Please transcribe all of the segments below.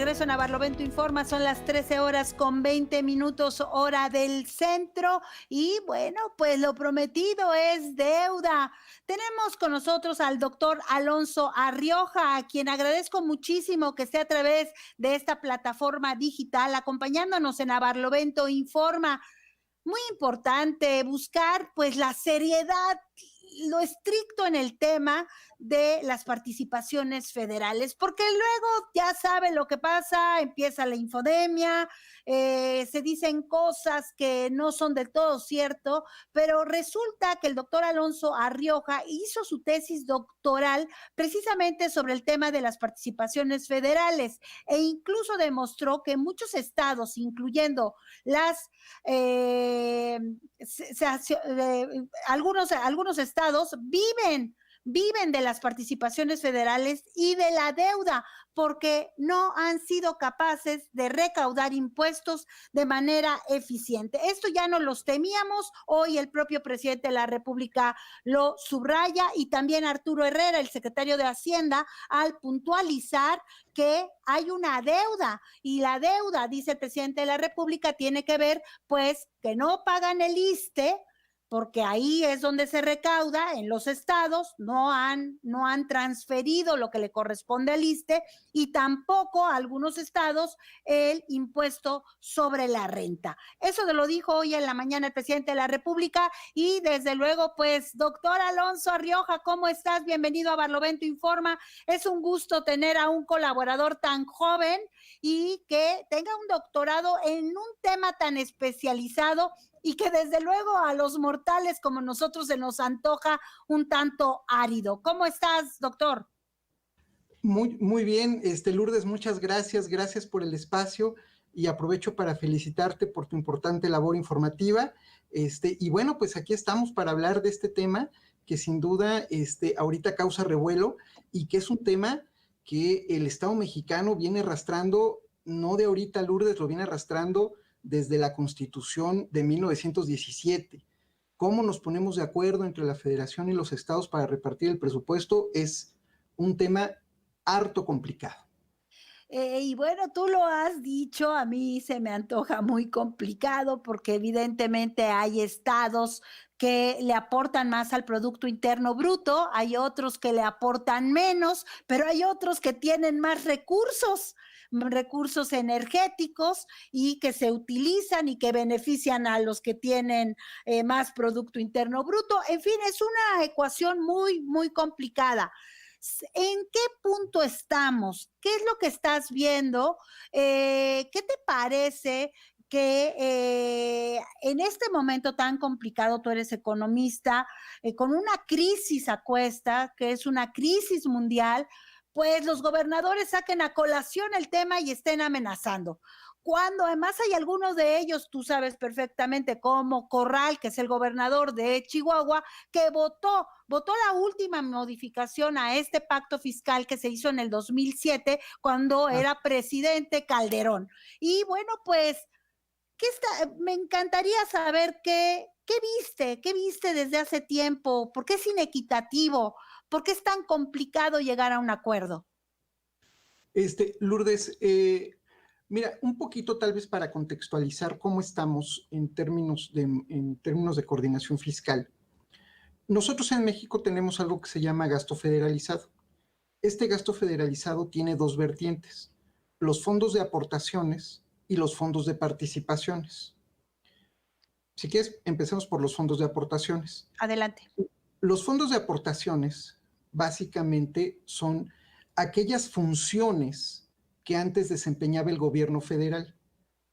regreso en Barlovento Informa, son las 13 horas con 20 minutos hora del centro y bueno, pues lo prometido es deuda. Tenemos con nosotros al doctor Alonso Arrioja, a quien agradezco muchísimo que esté a través de esta plataforma digital acompañándonos en Barlovento Informa. Muy importante buscar pues la seriedad, lo estricto en el tema de las participaciones federales, porque luego ya sabe lo que pasa, empieza la infodemia, se dicen cosas que no son del todo cierto, pero resulta que el doctor Alonso Arrioja hizo su tesis doctoral precisamente sobre el tema de las participaciones federales e incluso demostró que muchos estados, incluyendo las eh, algunos estados viven de las participaciones federales y de la deuda porque no han sido capaces de recaudar impuestos de manera eficiente. Esto ya no los temíamos, hoy el propio presidente de la República lo subraya y también Arturo Herrera, el secretario de Hacienda, al puntualizar que hay una deuda y la deuda, dice el presidente de la República, tiene que ver pues que no pagan el ISSSTE, porque ahí es donde se recauda, en los estados no han transferido lo que le corresponde al ISSSTE y tampoco a algunos estados el impuesto sobre la renta. Eso lo dijo hoy en la mañana el presidente de la República y desde luego, pues, doctor Alonso Arrioja, ¿cómo estás? Bienvenido a Barlovento Informa. Es un gusto tener a un colaborador tan joven y que tenga un doctorado en un tema tan especializado y que desde luego a los mortales como nosotros se nos antoja un tanto árido. ¿Cómo estás, doctor? Muy bien, Lourdes, muchas gracias, gracias por el espacio y aprovecho para felicitarte por tu importante labor informativa. Y bueno, pues aquí estamos para hablar de este tema que sin duda ahorita causa revuelo y que es un tema que el Estado mexicano viene arrastrando, no de ahorita, Lourdes, lo viene arrastrando desde la Constitución de 1917. ¿Cómo nos ponemos de acuerdo entre la Federación y los estados para repartir el presupuesto? Es un tema harto complicado. Y bueno, tú lo has dicho, a mí se me antoja muy complicado porque evidentemente hay estados que le aportan más al Producto Interno Bruto, hay otros que le aportan menos, pero hay otros que tienen más recursos energéticos y que se utilizan y que benefician a los que tienen más Producto Interno Bruto. En fin, es una ecuación muy, muy complicada. ¿En qué punto estamos? ¿Qué es lo que estás viendo? ¿Qué te parece que en este momento tan complicado, tú eres economista, con una crisis a cuesta, que es una crisis mundial, pues los gobernadores saquen a colación el tema y estén amenazando? Cuando además hay algunos de ellos, tú sabes perfectamente, como Corral, que es el gobernador de Chihuahua, que votó la última modificación a este pacto fiscal que se hizo en el 2007, cuando era presidente Calderón. Y bueno, pues, me encantaría saber qué viste desde hace tiempo, por qué es inequitativo, por qué es tan complicado llegar a un acuerdo. Lourdes, mira, un poquito tal vez para contextualizar cómo estamos en términos de coordinación fiscal. Nosotros en México tenemos algo que se llama gasto federalizado. Este gasto federalizado tiene dos vertientes: los fondos de aportaciones y los fondos de participaciones. Si quieres, empecemos por los fondos de aportaciones. Adelante. Los fondos de aportaciones básicamente son aquellas funciones que antes desempeñaba el gobierno federal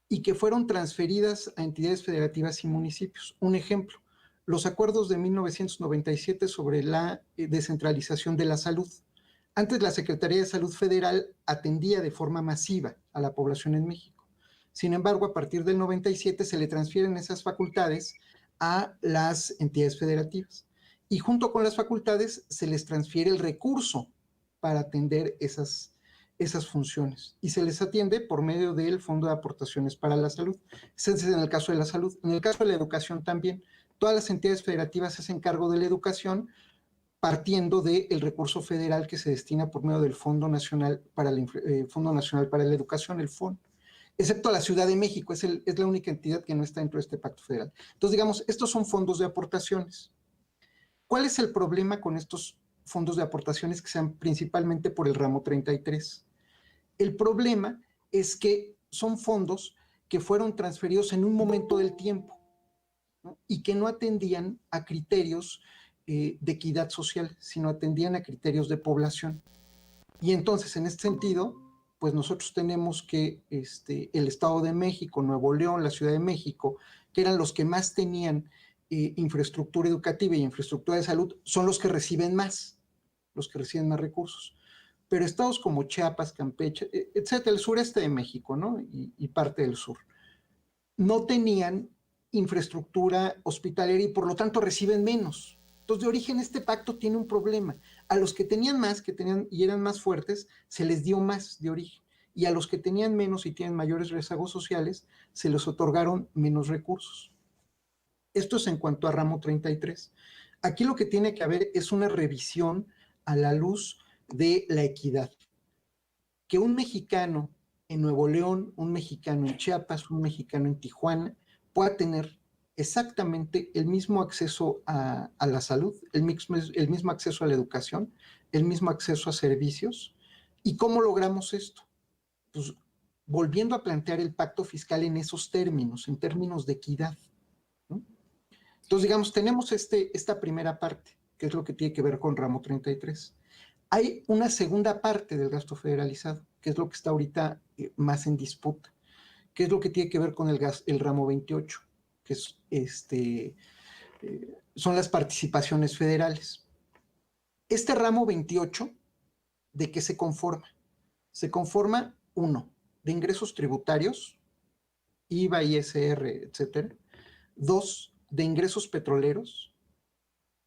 y que fueron transferidas a entidades federativas y municipios. Un ejemplo, los acuerdos de 1997 sobre la descentralización de la salud. Antes la Secretaría de Salud Federal atendía de forma masiva a la población en México. Sin embargo, a partir del 97 se le transfieren esas facultades a las entidades federativas. Y junto con las facultades se les transfiere el recurso para atender esas funciones. Y se les atiende por medio del Fondo de Aportaciones para la Salud. Ese es en el caso de la salud. En el caso de la educación también. Todas las entidades federativas se hacen cargo de la educación partiendo del recurso federal que se destina por medio del Fondo Nacional para la Educación, el FON, excepto la Ciudad de México, es la única entidad que no está dentro de este pacto federal. Entonces, digamos, estos son fondos de aportaciones. ¿Cuál es el problema con estos fondos de aportaciones que sean principalmente por el ramo 33? El problema es que son fondos que fueron transferidos en un momento del tiempo, ¿no? Y que no atendían a criterios de equidad social, sino atendían a criterios de población. Y entonces, en este sentido, pues nosotros tenemos que el Estado de México, Nuevo León, la Ciudad de México, que eran los que más tenían infraestructura educativa y infraestructura de salud, son los que reciben más recursos. Pero estados como Chiapas, Campeche, etcétera, el sureste de México, ¿no? Y parte del sur, no tenían infraestructura hospitalaria y por lo tanto reciben menos. Entonces, de origen, este pacto tiene un problema. A los que tenían más, y eran más fuertes, se les dio más de origen. Y a los que tenían menos y tienen mayores rezagos sociales, se les otorgaron menos recursos. Esto es en cuanto a ramo 33. Aquí lo que tiene que haber es una revisión a la luz de la equidad. Que un mexicano en Nuevo León, un mexicano en Chiapas, un mexicano en Tijuana, pueda tener exactamente el mismo acceso a la salud, el mismo acceso a la educación, el mismo acceso a servicios. ¿Y cómo logramos esto? Pues volviendo a plantear el pacto fiscal en esos términos, en términos de equidad, ¿no? Entonces, digamos, tenemos esta primera parte, que es lo que tiene que ver con ramo 33. Hay una segunda parte del gasto federalizado, que es lo que está ahorita más en disputa, que es lo que tiene que ver con el ramo 28, que es son las participaciones federales. Este ramo 28, ¿de qué se conforma? Se conforma, 1, de ingresos tributarios, IVA, ISR, etcétera. 2, de ingresos petroleros.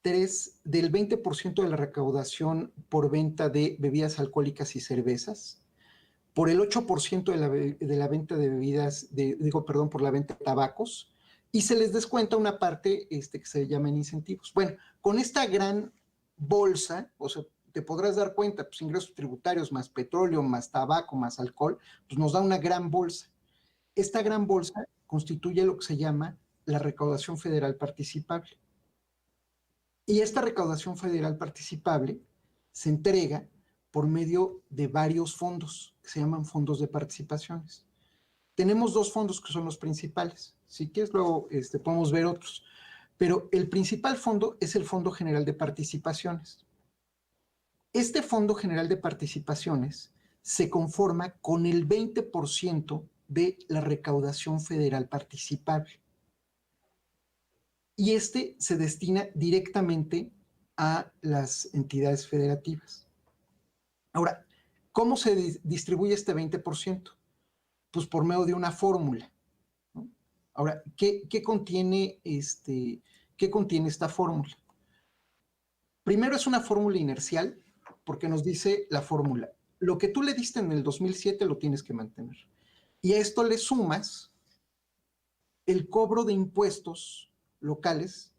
3, del 20% de la recaudación por venta de bebidas alcohólicas y cervezas. Por el 8% de la venta de bebidas, por la venta de tabacos, y se les descuenta una parte que se llaman incentivos. Bueno, con esta gran bolsa, o sea, te podrás dar cuenta, pues ingresos tributarios más petróleo, más tabaco, más alcohol, pues nos da una gran bolsa. Esta gran bolsa constituye lo que se llama la recaudación federal participable. Y esta recaudación federal participable se entrega por medio de varios fondos, que se llaman fondos de participaciones. Tenemos 2 fondos que son los principales. Si quieres, luego podemos ver otros. Pero el principal fondo es el Fondo General de Participaciones. Este Fondo General de Participaciones se conforma con el 20% de la recaudación federal participable. Y se destina directamente a las entidades federativas. Ahora, ¿cómo se distribuye este 20%? Pues por medio de una fórmula, ¿no? Ahora, ¿qué contiene esta fórmula? Primero, es una fórmula inercial, porque nos dice la fórmula: lo que tú le diste en el 2007 lo tienes que mantener. Y a esto le sumas el cobro de impuestos locales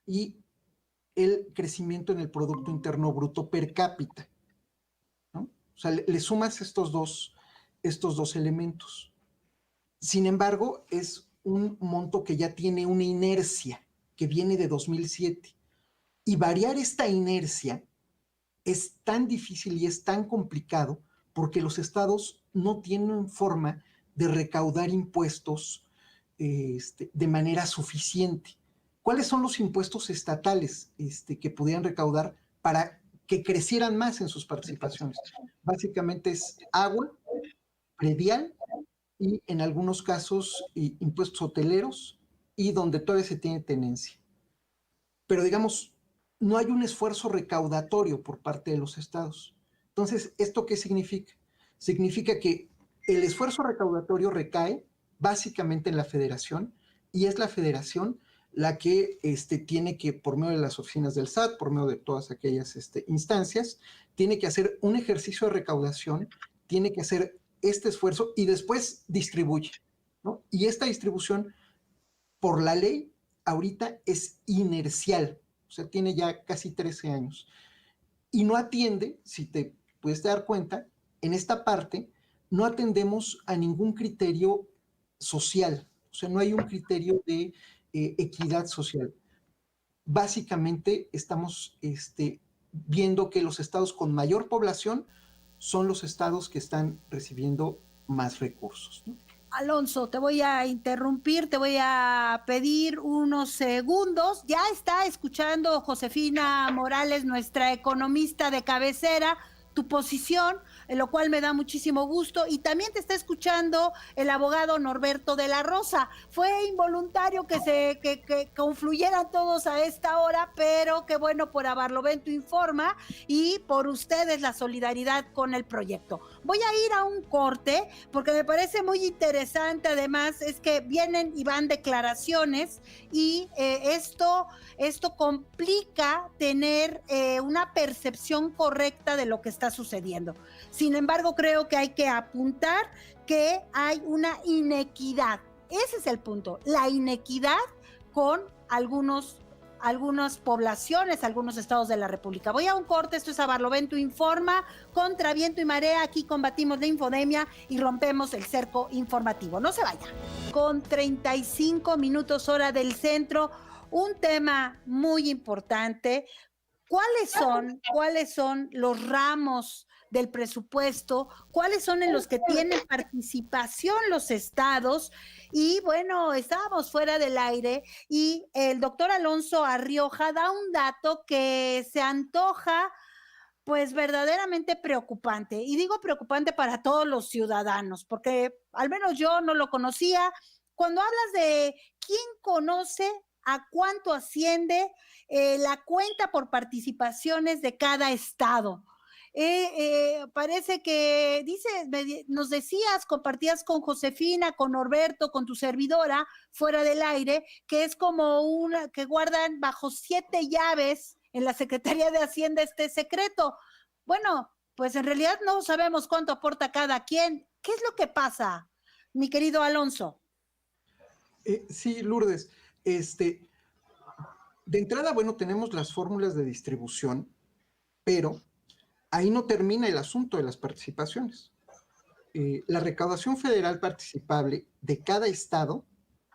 y el crecimiento en el Producto Interno Bruto per cápita, ¿no? O sea, le sumas estos dos elementos. Sin embargo, es un monto que ya tiene una inercia que viene de 2007. Y variar esta inercia es tan difícil y es tan complicado porque los estados no tienen forma de recaudar impuestos de manera suficiente. ¿Cuáles son los impuestos estatales que pudieran recaudar para que crecieran más en sus participaciones? Básicamente es agua, predial y en algunos casos impuestos hoteleros y donde todavía se tiene tenencia. Pero digamos, no hay un esfuerzo recaudatorio por parte de los estados. Entonces, ¿esto qué significa? Significa que el esfuerzo recaudatorio recae básicamente en la federación, y es la federación la que tiene que, por medio de las oficinas del SAT, por medio de todas aquellas instancias, tiene que hacer un ejercicio de recaudación, tiene que hacer este esfuerzo y después distribuye, ¿no? Y esta distribución, por la ley, ahorita es inercial. O o sea, tiene ya casi 13 años. Y no atiende, si te puedes dar cuenta, en esta parte no atendemos a ningún criterio social, o sea, no hay un criterio de equidad social. Básicamente estamos viendo que los estados con mayor población son los estados que están recibiendo más recursos, ¿no? Alonso, te voy a interrumpir, te voy a pedir unos segundos. Ya está escuchando Josefina Morales, nuestra economista de cabecera, tu posición, en lo cual me da muchísimo gusto. Y también te está escuchando el abogado Norberto de la Rosa. Fue involuntario que confluyeran todos a esta hora, pero qué bueno por Barlovento Informa y por ustedes la solidaridad con el proyecto. Voy a ir a un corte porque me parece muy interesante. Además, es que vienen y van declaraciones y esto complica tener una percepción correcta de lo que está sucediendo. Sin embargo, creo que hay que apuntar que hay una inequidad. Ese es el punto, la inequidad con algunas poblaciones, algunos estados de la República. Voy a un corte, esto es Barlovento Informa, contra viento y marea, aquí combatimos la infodemia y rompemos el cerco informativo. No se vaya. Con 35 minutos hora del centro, un tema muy importante. ¿Cuáles son los ramos del presupuesto? ¿Cuáles son en los que tienen participación los estados? Y bueno, estábamos fuera del aire y el doctor Alonso Arrioja da un dato que se antoja pues verdaderamente preocupante. Y digo preocupante para todos los ciudadanos, porque al menos yo no lo conocía. Cuando hablas de quién conoce a cuánto asciende la cuenta por participaciones de cada estado. Parece que nos decías, compartías con Josefina, con Norberto, con tu servidora, fuera del aire, que es como que guardan bajo 7 llaves en la Secretaría de Hacienda este secreto. Bueno, pues en realidad no sabemos cuánto aporta cada quien. ¿Qué es lo que pasa, mi querido Alonso? Sí, Lourdes, de entrada, bueno, tenemos las fórmulas de distribución, pero ahí no termina el asunto de las participaciones. La recaudación federal participable de cada estado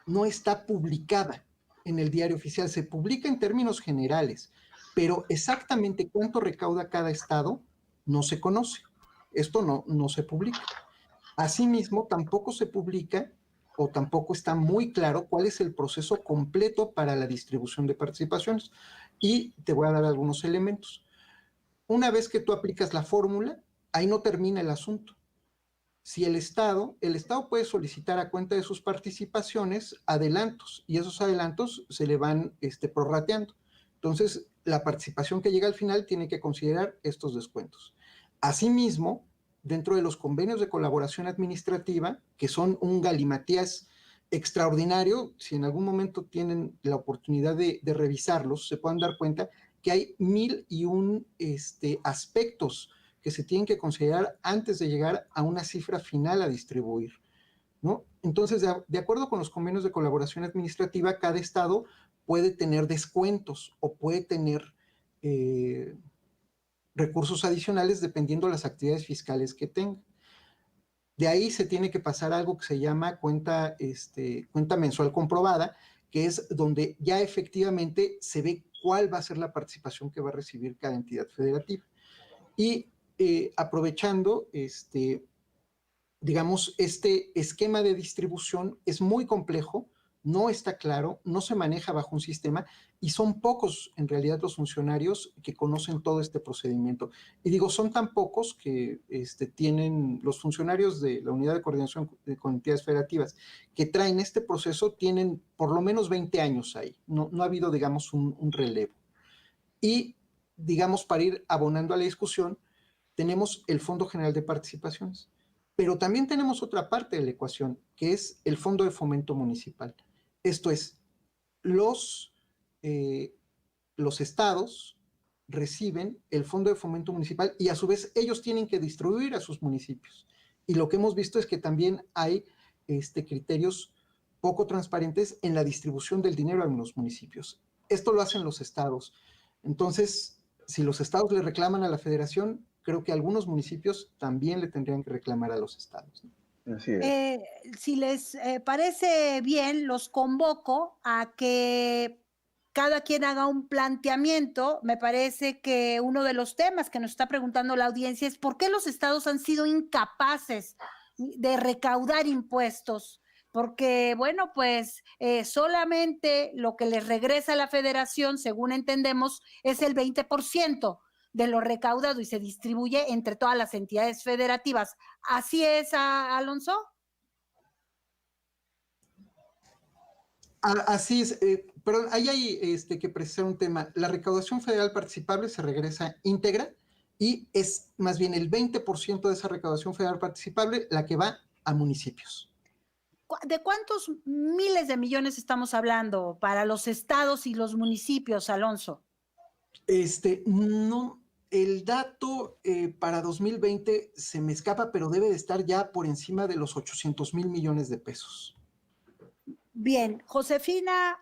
no está publicada en el diario oficial, se publica en términos generales, pero exactamente cuánto recauda cada estado no se conoce. Esto no se publica. Asimismo, tampoco se publica o tampoco está muy claro cuál es el proceso completo para la distribución de participaciones. Y te voy a dar algunos elementos. Una vez que tú aplicas la fórmula, ahí no termina el asunto. Si el Estado puede solicitar a cuenta de sus participaciones adelantos, y esos adelantos se le van prorrateando. Entonces, la participación que llega al final tiene que considerar estos descuentos. Asimismo, dentro de los convenios de colaboración administrativa, que son un galimatías extraordinario, si en algún momento tienen la oportunidad de revisarlos, se puedan dar cuenta que hay 1001 aspectos que se tienen que considerar antes de llegar a una cifra final a distribuir, ¿no? Entonces, de acuerdo con los convenios de colaboración administrativa, cada estado puede tener descuentos o puede tener recursos adicionales dependiendo de las actividades fiscales que tenga. De ahí se tiene que pasar algo que se llama cuenta mensual comprobada, que es donde ya efectivamente se ve cuál va a ser la participación que va a recibir cada entidad federativa. Y aprovechando, digamos, este esquema de distribución es muy complejo, no está claro, no se maneja bajo un sistema y son pocos en realidad los funcionarios que conocen todo este procedimiento. Y digo, son tan pocos que tienen los funcionarios de la Unidad de Coordinación con Entidades Federativas que traen este proceso, tienen por lo menos 20 años ahí, no ha habido, digamos, un relevo. Y, digamos, para ir abonando a la discusión, tenemos el Fondo General de Participaciones, pero también tenemos otra parte de la ecuación, que es el Fondo de Fomento Municipal. Esto es, los estados reciben el Fondo de Fomento Municipal y a su vez ellos tienen que distribuir a sus municipios. Y lo que hemos visto es que también hay criterios poco transparentes en la distribución del dinero en los municipios. Esto lo hacen los estados. Entonces, si los estados le reclaman a la federación, creo que algunos municipios también le tendrían que reclamar a los estados, ¿no? Así es. Si les parece bien, los convoco a que cada quien haga un planteamiento. Me parece que uno de los temas que nos está preguntando la audiencia es por qué los estados han sido incapaces de recaudar impuestos. Porque, bueno, pues solamente lo que les regresa a la federación, según entendemos, es el 20% de lo recaudado y se distribuye entre todas las entidades federativas. ¿Así es, Alonso? Así es, perdón, ahí hay que precisar un tema. La recaudación federal participable se regresa íntegra y es más bien el 20% de esa recaudación federal participable la que va a municipios. ¿De cuántos miles de millones estamos hablando para los estados y los municipios, Alonso? No, el dato para 2020 se me escapa, pero debe de estar ya por encima de los 800,000 millones de pesos. Bien, Josefina,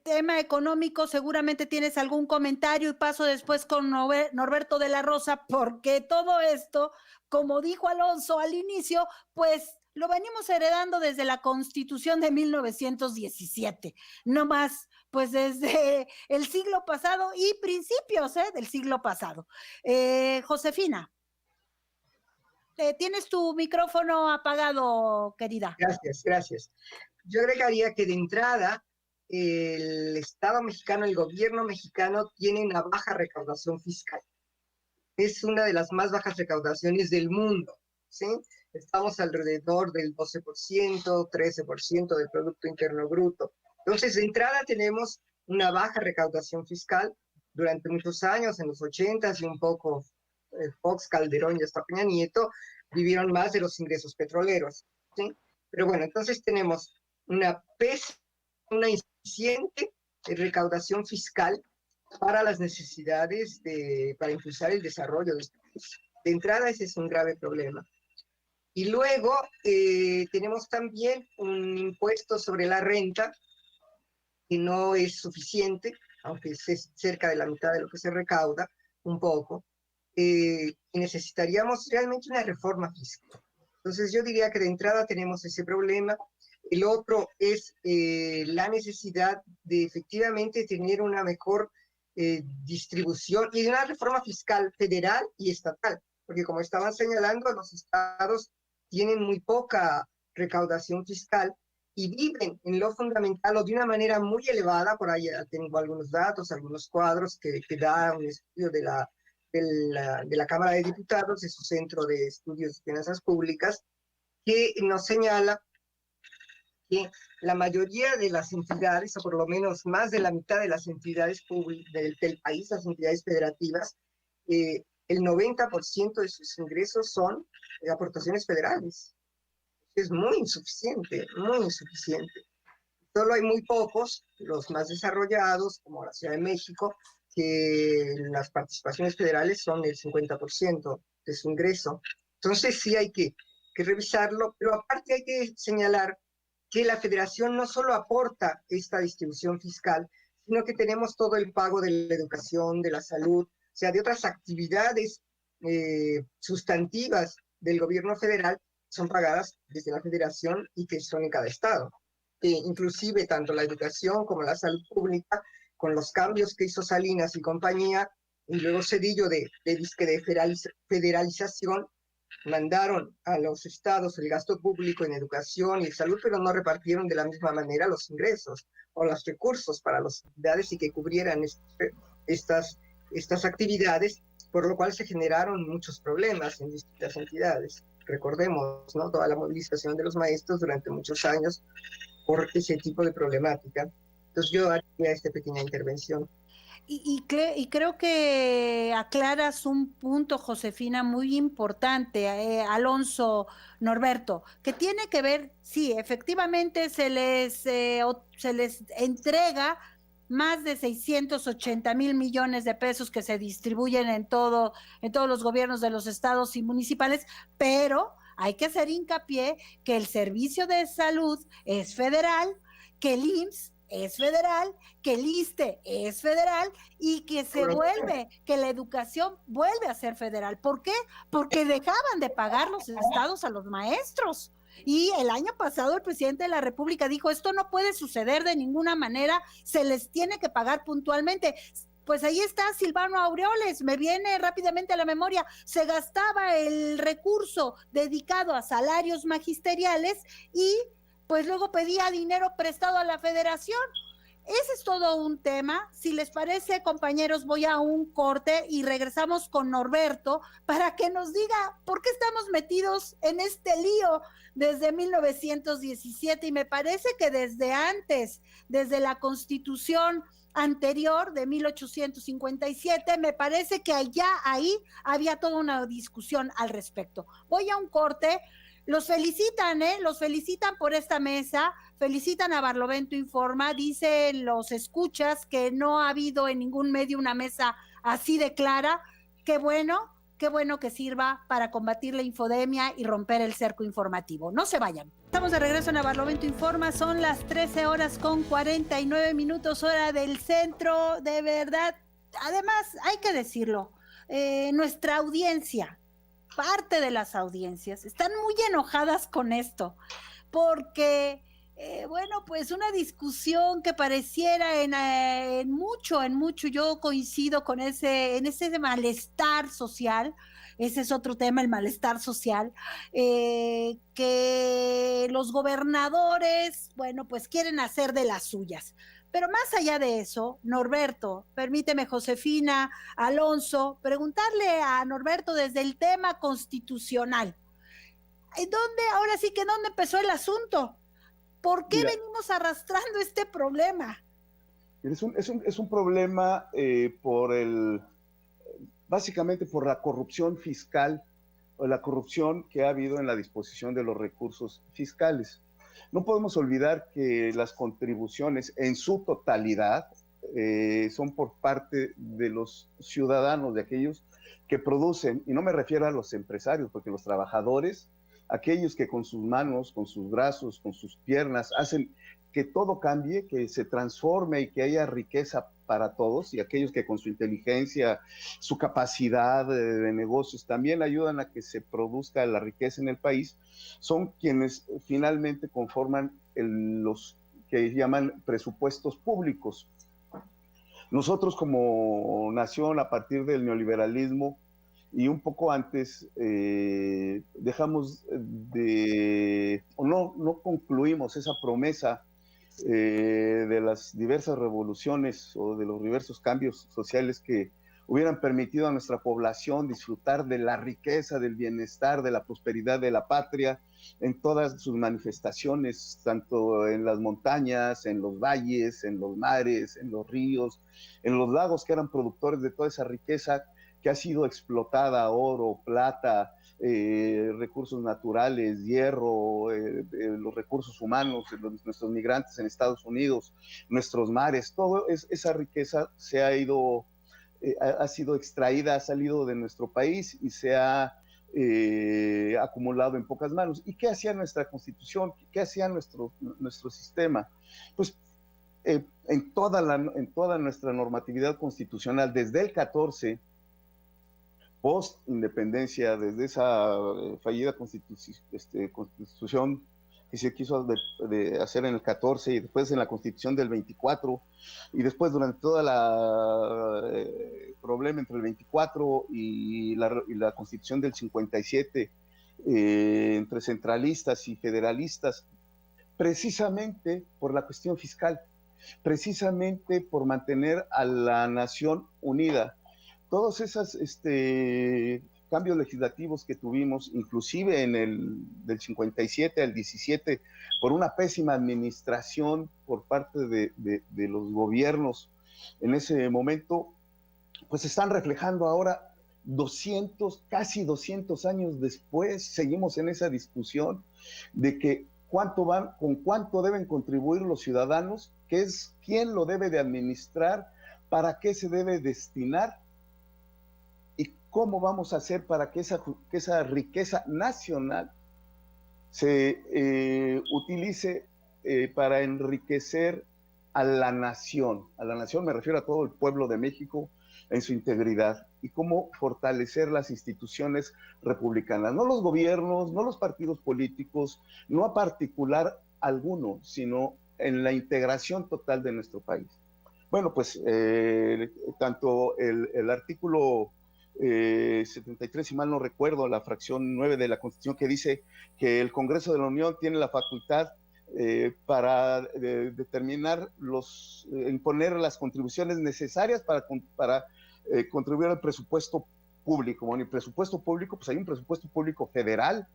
tema económico, seguramente tienes algún comentario y paso después con Norberto de la Rosa, porque todo esto, como dijo Alonso al inicio, pues lo venimos heredando desde la Constitución de 1917, no más, pues desde el siglo pasado y principios del siglo pasado. Josefina, tienes tu micrófono apagado, querida. Gracias. Yo agregaría que de entrada el Estado mexicano, el gobierno mexicano tiene una baja recaudación fiscal. Es una de las más bajas recaudaciones del mundo, ¿sí? Estamos alrededor del 12%, 13% del Producto Interno Bruto. Entonces, de entrada tenemos una baja recaudación fiscal durante muchos años, en los 80s y un poco Fox, Calderón y hasta Peña Nieto, vivieron más de los ingresos petroleros, ¿sí? Pero bueno, entonces tenemos una insuficiente recaudación fiscal para las necesidades para impulsar el desarrollo de este país. De entrada, ese es un grave problema. Y luego tenemos también un impuesto sobre la renta que no es suficiente, aunque es cerca de la mitad de lo que se recauda, un poco. Y necesitaríamos realmente una reforma fiscal. Entonces yo diría que de entrada tenemos ese problema. El otro es la necesidad de efectivamente tener una mejor distribución y de una reforma fiscal federal y estatal, porque como estaban señalando, los estados tienen muy poca recaudación fiscal y viven en lo fundamental o de una manera muy elevada. Por ahí tengo algunos datos, algunos cuadros que da un estudio de la Cámara de Diputados, de su Centro de Estudios de Finanzas Públicas, que nos señala que la mayoría de las entidades, o por lo menos más de la mitad de las entidades del país, las entidades federativas, el 90% de sus ingresos son aportaciones federales. Es muy insuficiente, muy insuficiente. Solo hay muy pocos, los más desarrollados, como la Ciudad de México, que las participaciones federales son el 50% de su ingreso. Entonces sí hay que revisarlo, pero aparte hay que señalar que la federación no solo aporta esta distribución fiscal, sino que tenemos todo el pago de la educación, de la salud, o sea, de otras actividades sustantivas del gobierno federal son pagadas desde la federación y que son en cada estado. Inclusive tanto la educación como la salud pública, con los cambios que hizo Salinas y compañía, y luego Cedillo de federalización, mandaron a los estados el gasto público en educación y salud, pero no repartieron de la misma manera los ingresos o los recursos para las actividades y que cubrieran estas actividades, por lo cual se generaron muchos problemas en distintas entidades. Recordemos, ¿no?, toda la movilización de los maestros durante muchos años por ese tipo de problemática. Entonces yo haría esta pequeña intervención. Y creo que aclaras un punto, Josefina, muy importante, Alonso, Norberto, que tiene que ver, sí, efectivamente se les entrega más de 680,000 millones de pesos que se distribuyen en todos los gobiernos de los estados y municipales, pero hay que hacer hincapié que el servicio de salud es federal, que el IMSS es federal, que el ISSSTE es federal y que que la educación vuelve a ser federal. ¿Por qué? Porque dejaban de pagar los estados a los maestros. Y el año pasado el presidente de la República dijo, esto no puede suceder de ninguna manera, se les tiene que pagar puntualmente. Pues ahí está Silvano Aureoles, me viene rápidamente a la memoria, se gastaba el recurso dedicado a salarios magisteriales y pues luego pedía dinero prestado a la federación. Ese es todo un tema. Si les parece, compañeros, voy a un corte y regresamos con Norberto para que nos diga por qué estamos metidos en este lío desde 1917 y me parece que desde antes, desde la Constitución anterior de 1857, me parece que allá ahí había toda una discusión al respecto. Voy a un corte. Los felicitan, los felicitan por esta mesa, felicitan a Barlovento Informa, dicen los escuchas que no ha habido en ningún medio una mesa así de clara. Qué bueno que sirva para combatir la infodemia y romper el cerco informativo. No se vayan. Estamos de regreso en Barlovento Informa, son las 13:49, hora del centro, de verdad. Además, hay que decirlo, nuestra audiencia, parte de las audiencias están muy enojadas con esto, porque, bueno, pues una discusión que pareciera en mucho, yo coincido con en ese malestar social, ese es otro tema, el malestar social, que los gobernadores, bueno, pues quieren hacer de las suyas. Pero más allá de eso, Norberto, permíteme, Josefina, Alonso, preguntarle a Norberto desde el tema constitucional. Ahora sí que dónde empezó el asunto? ¿Por qué venimos arrastrando este problema? Es un problema básicamente por la corrupción fiscal o la corrupción que ha habido en la disposición de los recursos fiscales. No podemos olvidar que las contribuciones en su totalidad son por parte de los ciudadanos, de aquellos que producen, y no me refiero a los empresarios, porque los trabajadores, aquellos que con sus manos, con sus brazos, con sus piernas, hacen que todo cambie, que se transforme y que haya riqueza para todos, y aquellos que con su inteligencia, su capacidad de negocios también ayudan a que se produzca la riqueza en el país, son quienes finalmente conforman los que llaman presupuestos públicos. Nosotros como nación, a partir del neoliberalismo y un poco antes, dejamos no concluimos esa promesa de las diversas revoluciones o de los diversos cambios sociales que hubieran permitido a nuestra población disfrutar de la riqueza, del bienestar, de la prosperidad de la patria en todas sus manifestaciones, tanto en las montañas, en los valles, en los mares, en los ríos, en los lagos que eran productores de toda esa riqueza que ha sido explotada, oro, plata, recursos naturales, hierro, los recursos humanos, nuestros migrantes en Estados Unidos, nuestros mares, toda esa riqueza se ha ido, ha sido extraída, ha salido de nuestro país y se ha acumulado en pocas manos. ¿Y qué hacía nuestra Constitución? ¿Qué hacía nuestro sistema? Pues en toda nuestra normatividad constitucional, desde el 14, post-independencia, desde esa fallida constitución que se quiso de hacer en el 14 y después en la constitución del 24 y después durante toda la problema entre el 24 y la constitución del 57, entre centralistas y federalistas, precisamente por la cuestión fiscal, precisamente por mantener a la nación unida. Todos esos cambios legislativos que tuvimos, inclusive del 57 al 17, por una pésima administración por parte de los gobiernos en ese momento, pues se están reflejando ahora casi 200 años después. Seguimos en esa discusión de que con cuánto deben contribuir los ciudadanos, qué es quién lo debe de administrar, para qué se debe destinar, ¿cómo vamos a hacer para que esa riqueza nacional se utilice para enriquecer a la nación me refiero a todo el pueblo de México en su integridad, y cómo fortalecer las instituciones republicanas, no los gobiernos, no los partidos políticos, no a particular alguno, sino en la integración total de nuestro país. Bueno, pues tanto el artículo 73, si mal no recuerdo, la fracción 9 de la Constitución, que dice que el Congreso de la Unión tiene la facultad para determinar imponer las contribuciones necesarias para contribuir al presupuesto público. Bueno, y presupuesto público, pues hay un presupuesto público federal,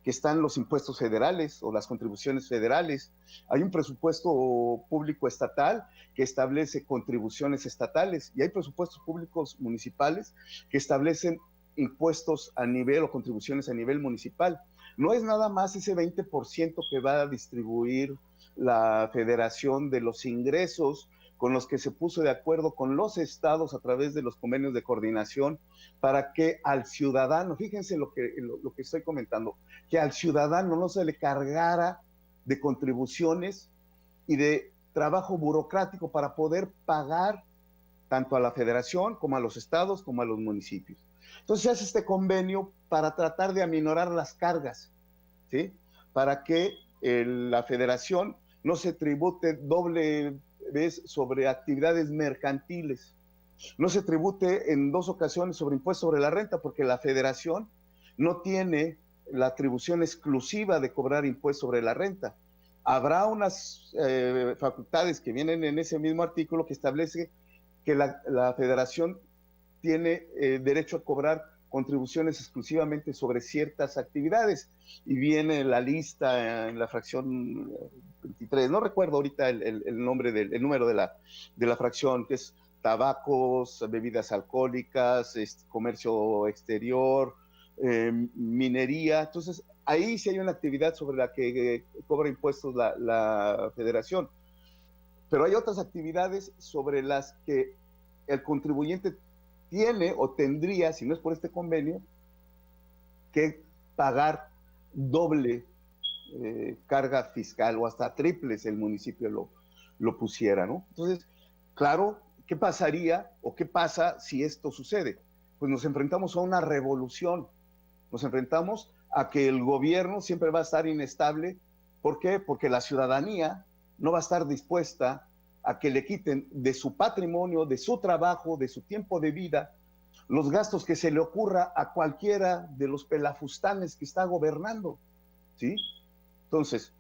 que están los impuestos federales o las contribuciones federales. Hay un presupuesto público estatal que establece contribuciones estatales, y hay presupuestos públicos municipales que establecen impuestos a nivel o contribuciones a nivel municipal. No es nada más ese 20% que va a distribuir la federación de los ingresos con los que se puso de acuerdo con los estados a través de los convenios de coordinación, para que al ciudadano, fíjense lo que estoy comentando, que al ciudadano no se le cargara de contribuciones y de trabajo burocrático para poder pagar tanto a la federación como a los estados como a los municipios. Entonces se hace este convenio para tratar de aminorar las cargas, ¿sí? Para que la federación no se tribute doble vez sobre actividades mercantiles, no se tribute en 2 ocasiones sobre impuesto sobre la renta, porque la federación no tiene la atribución exclusiva de cobrar impuesto sobre la renta. Habrá unas facultades que vienen en ese mismo artículo que establece que la federación tiene derecho a cobrar contribuciones exclusivamente sobre ciertas actividades, y viene la lista en la fracción 23, no recuerdo ahorita el nombre el número de la fracción, que es tabacos, bebidas alcohólicas, comercio exterior, minería. Entonces ahí sí hay una actividad sobre la que cobra impuestos la federación, pero hay otras actividades sobre las que el contribuyente tiene o tendría, si no es por este convenio, que pagar doble carga fiscal, o hasta triple si el municipio lo pusiera, ¿no? Entonces, claro, ¿qué pasaría o qué pasa si esto sucede? Pues nos enfrentamos a una revolución, nos enfrentamos a que el gobierno siempre va a estar inestable. ¿Por qué? Porque la ciudadanía no va a estar dispuesta a que le quiten de su patrimonio, de su trabajo, de su tiempo de vida, los gastos que se le ocurra a cualquiera de los pelafustanes que está gobernando, ¿sí? Entonces,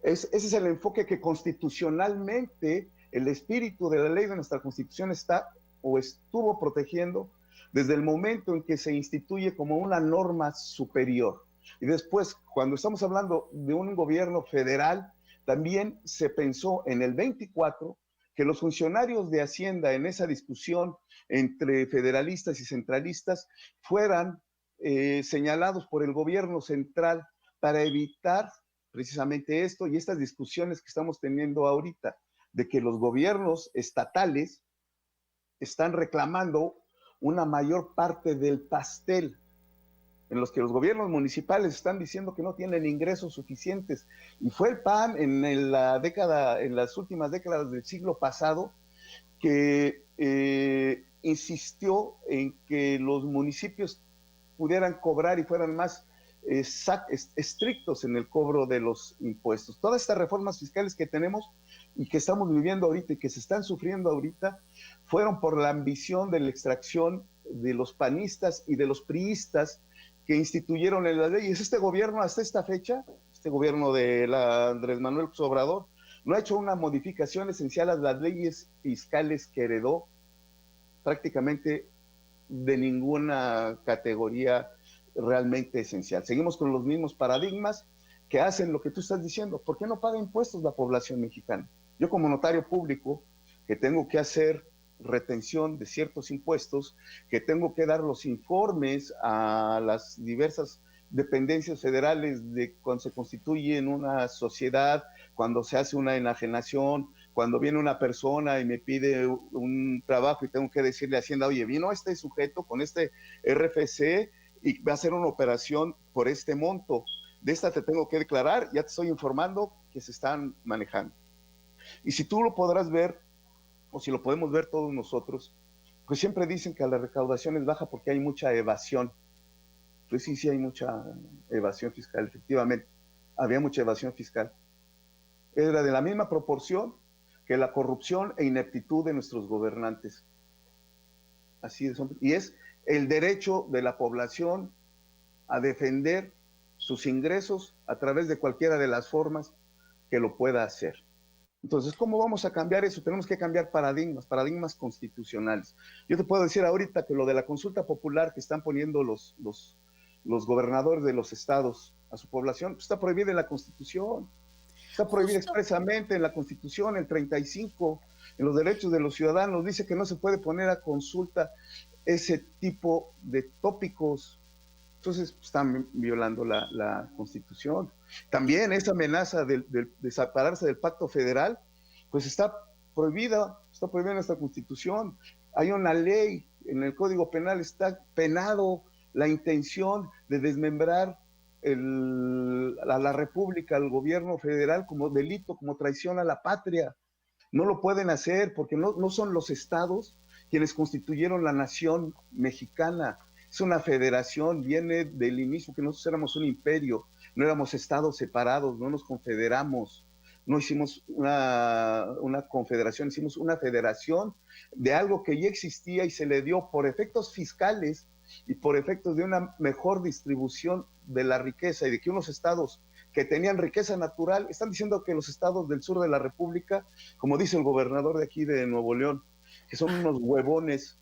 ese es el enfoque que constitucionalmente el espíritu de la ley de nuestra Constitución está o estuvo protegiendo desde el momento en que se instituye como una norma superior. Y después, cuando estamos hablando de un gobierno federal, también se pensó en el 24 que los funcionarios de Hacienda en esa discusión entre federalistas y centralistas fueran señalados por el gobierno central para evitar precisamente esto y estas discusiones que estamos teniendo ahorita, de que los gobiernos estatales están reclamando una mayor parte del pastel, en los que los gobiernos municipales están diciendo que no tienen ingresos suficientes. Y fue el PAN en las últimas décadas del siglo pasado que insistió en que los municipios pudieran cobrar y fueran más estrictos en el cobro de los impuestos. Todas estas reformas fiscales que tenemos y que estamos viviendo ahorita y que se están sufriendo ahorita fueron por la ambición de la extracción de los panistas y de los priistas que instituyeron en la ley. Y es este gobierno hasta esta fecha, este gobierno de Andrés Manuel López Obrador, no ha hecho una modificación esencial a las leyes fiscales que heredó prácticamente de ninguna categoría realmente esencial. Seguimos con los mismos paradigmas que hacen lo que tú estás diciendo. ¿Por qué no paga impuestos la población mexicana? Yo como notario público, que tengo que hacer retención de ciertos impuestos, que tengo que dar los informes a las diversas dependencias federales de cuando se constituye en una sociedad, cuando se hace una enajenación, cuando viene una persona y me pide un trabajo y tengo que decirle a Hacienda, oye, vino este sujeto con este RFC y va a hacer una operación por este monto. De esta te tengo que declarar, ya te estoy informando que se están manejando. Y si tú lo podrás ver, o si lo podemos ver todos nosotros, pues siempre dicen que la recaudación es baja porque hay mucha evasión. Pues sí, sí hay mucha evasión fiscal, efectivamente. Había mucha evasión fiscal. Era de la misma proporción que la corrupción e ineptitud de nuestros gobernantes. Así es. Y es el derecho de la población a defender sus ingresos a través de cualquiera de las formas que lo pueda hacer. Entonces, ¿cómo vamos a cambiar eso? Tenemos que cambiar paradigmas constitucionales. Yo te puedo decir ahorita que lo de la consulta popular que están poniendo los gobernadores de los estados a su población, pues está prohibida en la Constitución. Está prohibida expresamente en la Constitución, el 35, en los derechos de los ciudadanos, dice que no se puede poner a consulta ese tipo de tópicos. Entonces están violando la Constitución. También esa amenaza de separarse del Pacto Federal, pues está prohibida en nuestra Constitución. Hay una ley, en el Código Penal está penado la intención de desmembrar a la República, al gobierno federal, como delito, como traición a la patria. No lo pueden hacer porque no son los estados quienes constituyeron la nación mexicana. Es una federación, viene del inicio que nosotros éramos un imperio, no éramos estados separados, no nos confederamos, no hicimos una confederación, hicimos una federación de algo que ya existía y se le dio por efectos fiscales y por efectos de una mejor distribución de la riqueza y de que unos estados que tenían riqueza natural, están diciendo que los estados del sur de la República, como dice el gobernador de aquí de Nuevo León, que son unos huevones.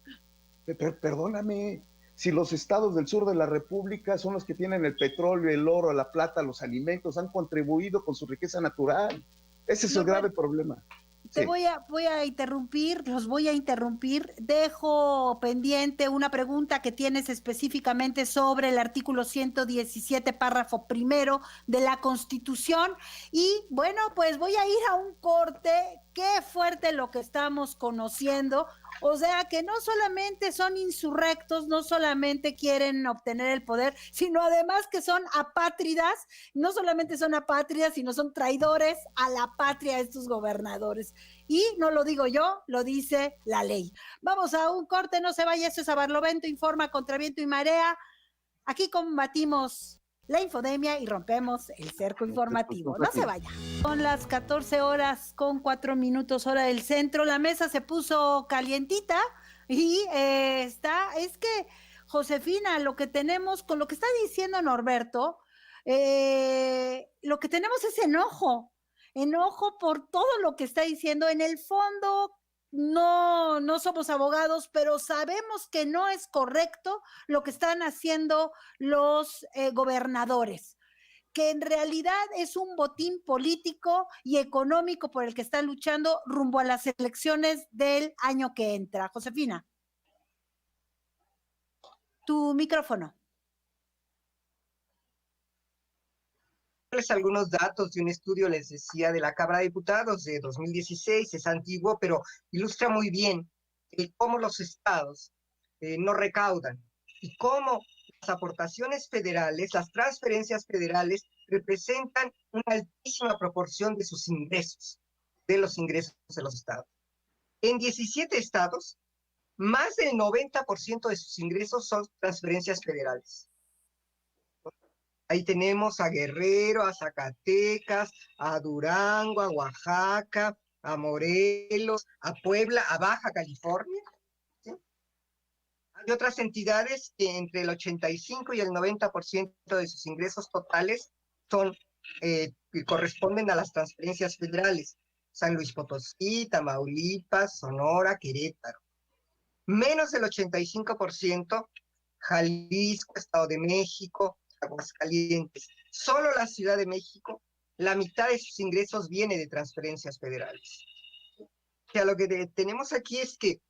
Perdóname, si los estados del sur de la República son los que tienen el petróleo, el oro, la plata, los alimentos, han contribuido con su riqueza natural. Ese es el grave problema. Te voy a interrumpir, los voy a interrumpir. Dejo pendiente una pregunta que tienes específicamente sobre el artículo 117, párrafo primero de la Constitución. Y bueno, pues voy a ir a un corte. Qué fuerte lo que estamos conociendo. O sea, que no solamente son insurrectos, no solamente quieren obtener el poder, sino además que son apátridas. No solamente son apátridas, sino son traidores a la patria estos gobernadores. Y no lo digo yo, lo dice la ley. Vamos a un corte, no se vaya, esto es A Barlovento Informa contra viento y marea. Aquí combatimos la infodemia y rompemos el cerco informativo. No se vaya. Son las 14:04 hora del centro. La mesa se puso calientita y es que, Josefina, lo que tenemos, con lo que está diciendo Norberto, lo que tenemos es enojo por todo lo que está diciendo. En el fondo, no somos abogados, pero sabemos que no es correcto lo que están haciendo los gobernadores, que en realidad es un botín político y económico por el que están luchando rumbo a las elecciones del año que entra. Josefina, tu micrófono. Algunos datos de un estudio, les decía, de la Cámara de Diputados de 2016, es antiguo, pero ilustra muy bien cómo los estados no recaudan y cómo las aportaciones federales, las transferencias federales, representan una altísima proporción de sus ingresos, de los ingresos de los estados. En 17 estados, más del 90% de sus ingresos son transferencias federales. Ahí tenemos a Guerrero, a Zacatecas, a Durango, a Oaxaca, a Morelos, a Puebla, a Baja California. ¿Sí? Hay otras entidades que entre el 85 y el 90% de sus ingresos totales corresponden a las transferencias federales. San Luis Potosí, Tamaulipas, Sonora, Querétaro. Menos del 85%, Jalisco, Estado de México, Aguascalientes. Solo la Ciudad de México, la mitad de sus ingresos viene de transferencias federales. O sea, lo que tenemos aquí es que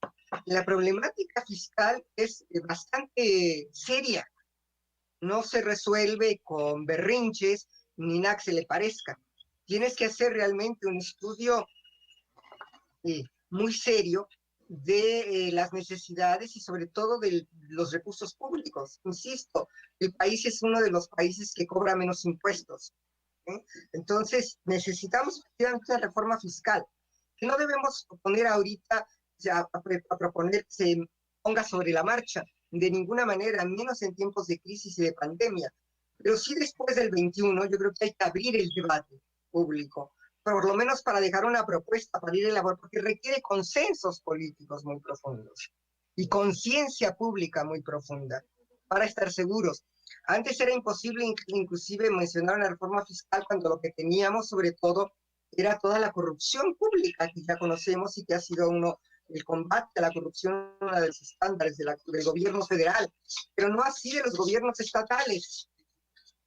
la problemática fiscal es bastante seria. No se resuelve con berrinches ni nada que se le parezca. Tienes que hacer realmente un estudio muy serio de las necesidades y sobre todo de los recursos públicos. Insisto, el país es uno de los países que cobra menos impuestos. Entonces, necesitamos efectivamente una reforma fiscal. que no debemos poner ahorita, ya, a proponer que se ponga sobre la marcha, de ninguna manera, menos en tiempos de crisis y de pandemia. Pero sí después del 21, yo creo que hay que abrir el debate público, por lo menos para dejar una propuesta, para ir a elaborar, porque requiere consensos políticos muy profundos y conciencia pública muy profunda, para estar seguros. Antes era imposible inclusive mencionar una reforma fiscal cuando lo que teníamos sobre todo era toda la corrupción pública que ya conocemos y que ha sido el combate a la corrupción, uno de los estándares del gobierno federal, pero no así de los gobiernos estatales.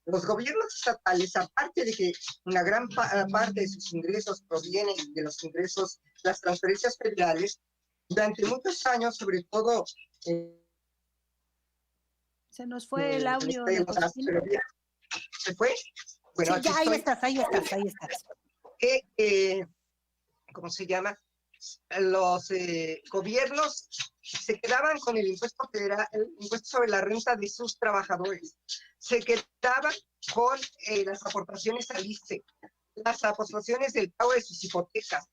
Los gobiernos estatales, aparte de que una gran parte de sus ingresos provienen de los ingresos, las transferencias federales, durante muchos años, sobre todo... Se nos fue el audio de Josefina. ¿Se fue? Bueno, sí, ya, ahí estás. ¿Cómo se llama? Los gobiernos se quedaban con el impuesto federal, el impuesto sobre la renta de sus trabajadores, se quedaban con las aportaciones al ISSSTE, las aportaciones del pago de sus hipotecas,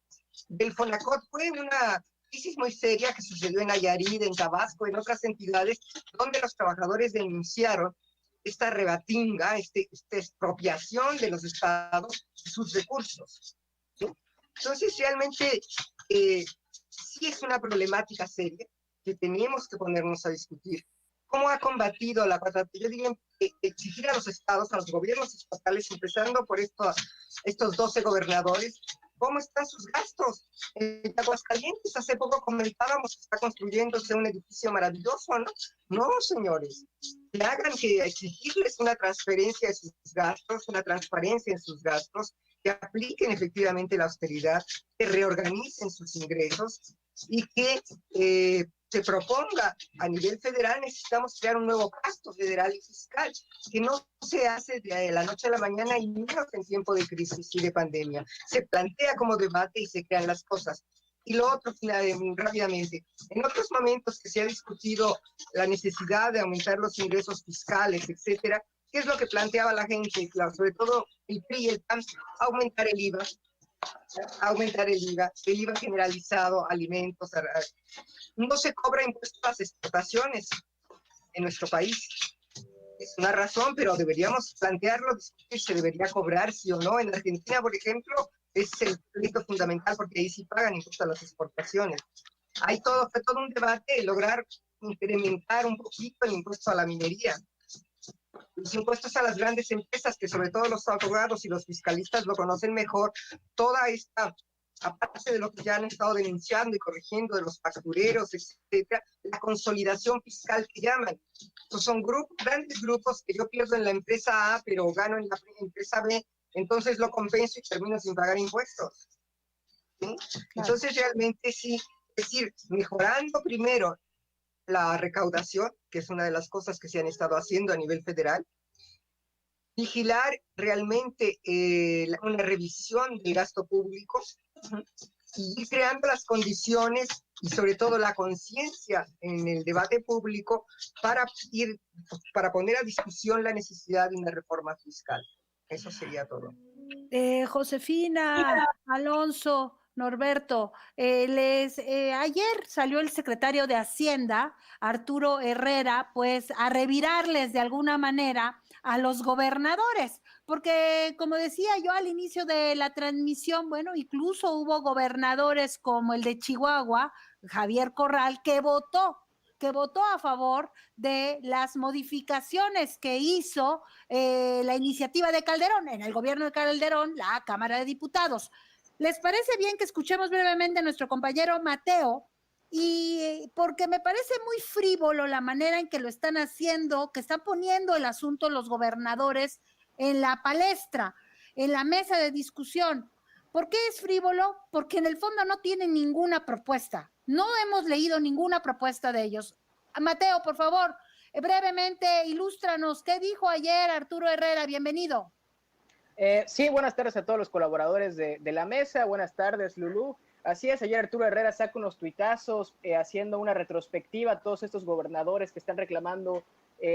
del FONACOT. Fue una crisis muy seria que sucedió en Nayarit, en Tabasco, en otras entidades, donde los trabajadores denunciaron esta rebatinga, esta expropiación de los estados de sus recursos, ¿sí? Entonces, realmente, sí es una problemática seria que tenemos que ponernos a discutir. ¿Cómo ha combatido la 4T? Yo diría exigir a los estados, a los gobiernos estatales, empezando por estos 12 gobernadores, ¿cómo están sus gastos? En Aguascalientes, hace poco comentábamos que está construyéndose un edificio maravilloso, ¿no? No, señores, que hagan, que exigirles una transferencia de sus gastos, una transparencia en sus gastos, que apliquen efectivamente la austeridad, que reorganicen sus ingresos y que se proponga a nivel federal. Necesitamos crear un nuevo gasto federal y fiscal que no se hace de la noche a la mañana y menos en tiempo de crisis y de pandemia. Se plantea como debate y se crean las cosas. Y lo otro, rápidamente, en otros momentos que se ha discutido la necesidad de aumentar los ingresos fiscales, etcétera, ¿qué es lo que planteaba la gente? Claro, sobre todo el PRI y el PAN, aumentar el IVA, el IVA generalizado, alimentos. No se cobra impuestos a las exportaciones en nuestro país. Es una razón, pero deberíamos plantearlo, discutir, se debería cobrar, sí o no. En Argentina, por ejemplo, es el crédito fundamental porque ahí sí pagan impuestos a las exportaciones. Fue todo un debate lograr incrementar un poquito el impuesto a la minería. Los impuestos a las grandes empresas, que sobre todo los abogados y los fiscalistas lo conocen mejor, toda esta, aparte de lo que ya han estado denunciando y corrigiendo de los factureros, etcétera, la consolidación fiscal que llaman. Entonces son grandes grupos que yo pierdo en la empresa A, pero gano en la empresa B, entonces lo compenso y termino sin pagar impuestos. ¿Sí? Claro. Entonces realmente sí, es decir, mejorando primero la recaudación, que es una de las cosas que se han estado haciendo a nivel federal, vigilar realmente una revisión del gasto público y ir creando las condiciones y sobre todo la conciencia en el debate público para poner a discusión la necesidad de una reforma fiscal. Eso sería todo. Josefina, Alonso, Norberto, ayer salió el secretario de Hacienda, Arturo Herrera, pues a revirarles de alguna manera a los gobernadores, porque como decía yo al inicio de la transmisión, bueno, incluso hubo gobernadores como el de Chihuahua, Javier Corral, que votó a favor de las modificaciones que hizo la iniciativa de Calderón, en el gobierno de Calderón, la Cámara de Diputados. ¿Les parece bien que escuchemos brevemente a nuestro compañero Mateo? Y porque me parece muy frívolo la manera en que lo están haciendo, que están poniendo el asunto los gobernadores en la palestra, en la mesa de discusión. ¿Por qué es frívolo? Porque en el fondo no tienen ninguna propuesta. No hemos leído ninguna propuesta de ellos. Mateo, por favor, brevemente ilústranos. ¿Qué dijo ayer Arturo Herrera? Bienvenido. Sí, buenas tardes a todos los colaboradores de la mesa. Buenas tardes, Lulú. Así es, ayer Arturo Herrera saca unos tuitazos haciendo una retrospectiva a todos estos gobernadores que están reclamando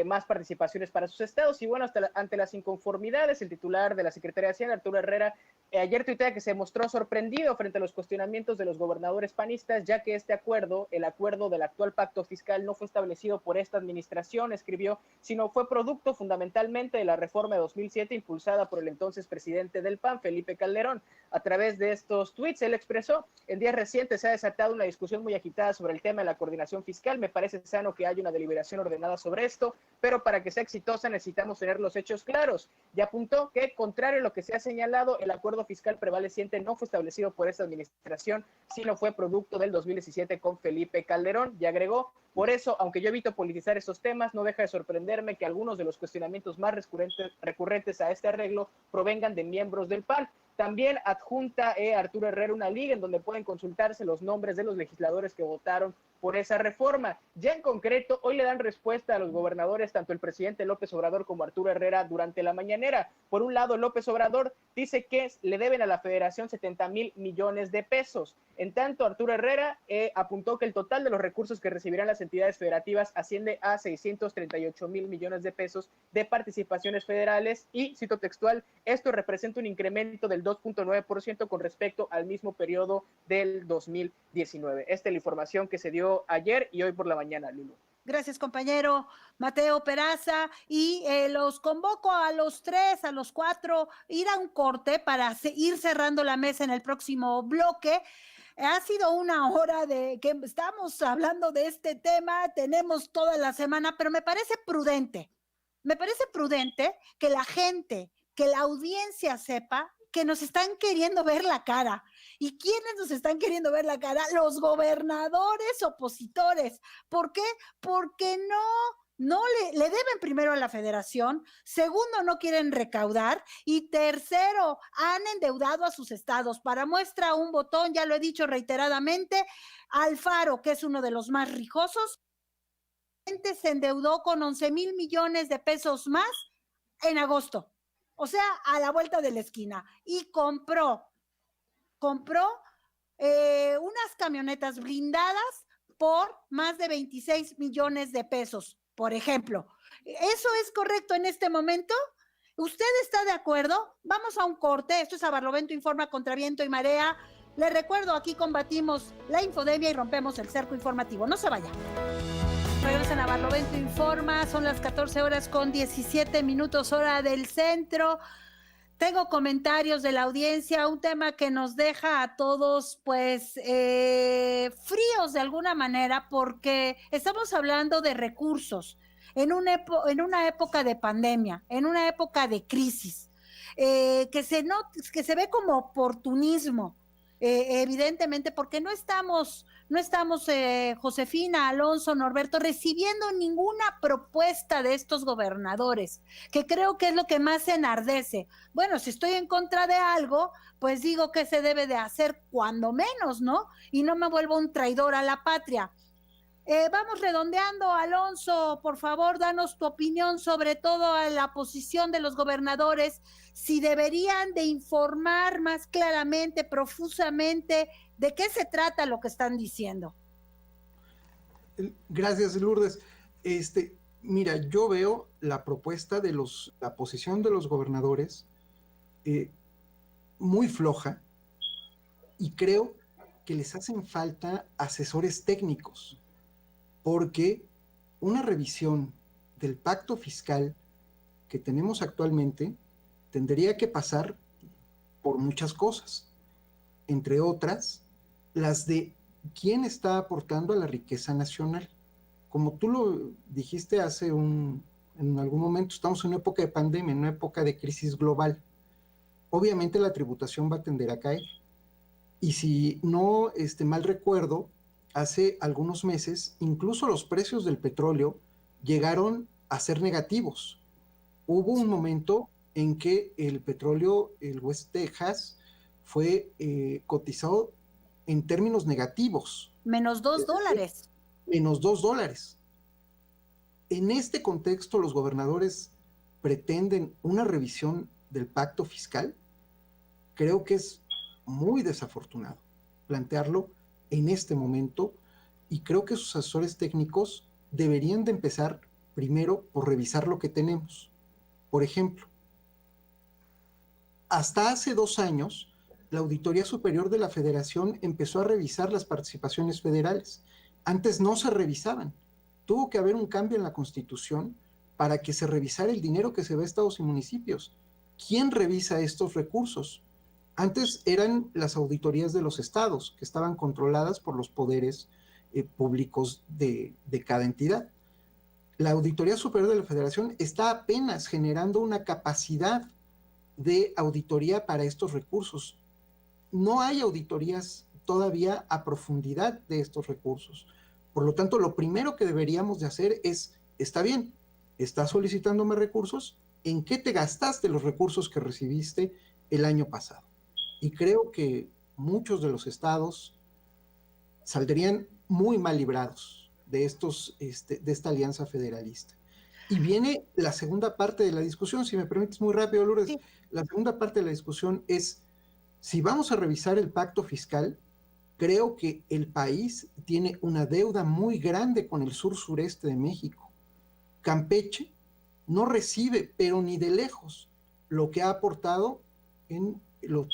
más participaciones para sus estados. Y bueno, ante las inconformidades, el titular de la Secretaría de Hacienda, Arturo Herrera, Ayer tuitea que se mostró sorprendido frente a los cuestionamientos de los gobernadores panistas, ya que este acuerdo, el acuerdo del actual pacto fiscal, no fue establecido por esta administración, escribió, sino fue producto fundamentalmente de la reforma de 2007 impulsada por el entonces presidente del PAN, Felipe Calderón. A través de estos tweets, él expresó, en días recientes se ha desatado una discusión muy agitada sobre el tema de la coordinación fiscal. Me parece sano que haya una deliberación ordenada sobre esto, pero para que sea exitosa necesitamos tener los hechos claros. Y apuntó que, contrario a lo que se ha señalado, el acuerdo fiscal prevaleciente no fue establecido por esta administración, sino fue producto del 2017 con Felipe Calderón. Y agregó, por eso, aunque yo evito politizar estos temas, no deja de sorprenderme que algunos de los cuestionamientos más recurrentes a este arreglo provengan de miembros del PAN. También adjunta Arturo Herrera una liga en donde pueden consultarse los nombres de los legisladores que votaron por esa reforma. Ya en concreto, hoy le dan respuesta a los gobernadores, tanto el presidente López Obrador como Arturo Herrera, durante la mañanera. Por un lado, López Obrador dice que le deben a la federación 70,000 millones de pesos. En tanto, Arturo Herrera apuntó que el total de los recursos que recibirán las entidades federativas asciende a 638,000 millones de pesos de participaciones federales y, cito textual, esto representa un incremento del 2.9% con respecto al mismo periodo del 2019. Esta es la información que se dio ayer y hoy por la mañana, Lulu. Gracias, compañero Mateo Peraza. Y los convoco a los 3, a los 4, ir a un corte para ir cerrando la mesa en el próximo bloque. Ha sido una hora de que estamos hablando de este tema, tenemos toda la semana, pero me parece prudente que la gente, que la audiencia sepa que nos están queriendo ver la cara. ¿Y quiénes nos están queriendo ver la cara? Los gobernadores opositores. ¿Por qué? Porque no le deben primero a la federación, segundo, no quieren recaudar, y tercero, han endeudado a sus estados. Para muestra un botón, ya lo he dicho reiteradamente, Alfaro, que es uno de los más rijosos, se endeudó con 11,000 millones de pesos más en agosto. O sea, a la vuelta de la esquina. Y compró unas camionetas blindadas por más de 26 millones de pesos, por ejemplo. ¿Eso es correcto en este momento? ¿Usted está de acuerdo? Vamos a un corte. Esto es A Barlovento Informa contra viento y marea. Les recuerdo, aquí combatimos la infodemia y rompemos el cerco informativo. No se vayan. Regresan a Barlovento Informa, son las 14:17 hora del centro. Tengo comentarios de la audiencia, un tema que nos deja a todos pues fríos de alguna manera, porque estamos hablando de recursos en una época de pandemia, en una época de crisis, que se ve como oportunismo. Evidentemente, porque no estamos Josefina, Alonso, Norberto, recibiendo ninguna propuesta de estos gobernadores, que creo que es lo que más enardece. Bueno, si estoy en contra de algo, pues digo que se debe de hacer cuando menos, ¿no? Y no me vuelvo un traidor a la patria. Vamos redondeando, Alonso, por favor, danos tu opinión sobre todo a la posición de los gobernadores, si deberían de informar más claramente, profusamente, de qué se trata lo que están diciendo. Gracias, Lourdes. Mira, yo veo la propuesta la posición de los gobernadores muy floja, y creo que les hacen falta asesores técnicos, porque una revisión del pacto fiscal que tenemos actualmente tendría que pasar por muchas cosas, entre otras, las de quién está aportando a la riqueza nacional. Como tú lo dijiste en algún momento, estamos en una época de pandemia, en una época de crisis global. Obviamente la tributación va a tender a caer. Y si no mal recuerdo, hace algunos meses, incluso los precios del petróleo llegaron a ser negativos. Hubo un momento en que el petróleo, el West Texas, fue cotizado en términos negativos. Menos $2. Menos $2. En este contexto, los gobernadores pretenden una revisión del pacto fiscal. Creo que es muy desafortunado plantearlo en este momento, y creo que sus asesores técnicos deberían de empezar primero por revisar lo que tenemos. Por ejemplo, Hasta hace 2 años, la Auditoría Superior de la Federación empezó a revisar las participaciones federales. Antes no se revisaban. Tuvo que haber un cambio en la Constitución para que se revisara el dinero que se va a estados y municipios. ¿Quién revisa estos recursos? Antes eran las auditorías de los estados, que estaban controladas por los poderes públicos de cada entidad. La Auditoría Superior de la Federación está apenas generando una capacidad de auditoría para estos recursos. No hay auditorías todavía a profundidad de estos recursos. Por lo tanto, lo primero que deberíamos de hacer es, está bien, estás solicitando más recursos, ¿en qué te gastaste los recursos que recibiste el año pasado? Y creo que muchos de los estados saldrían muy mal librados de esta alianza federalista. Y viene la segunda parte de la discusión, si me permites muy rápido, Lourdes. Sí. La segunda parte de la discusión es, si vamos a revisar el pacto fiscal, creo que el país tiene una deuda muy grande con el sur-sureste de México. Campeche no recibe, pero ni de lejos, lo que ha aportado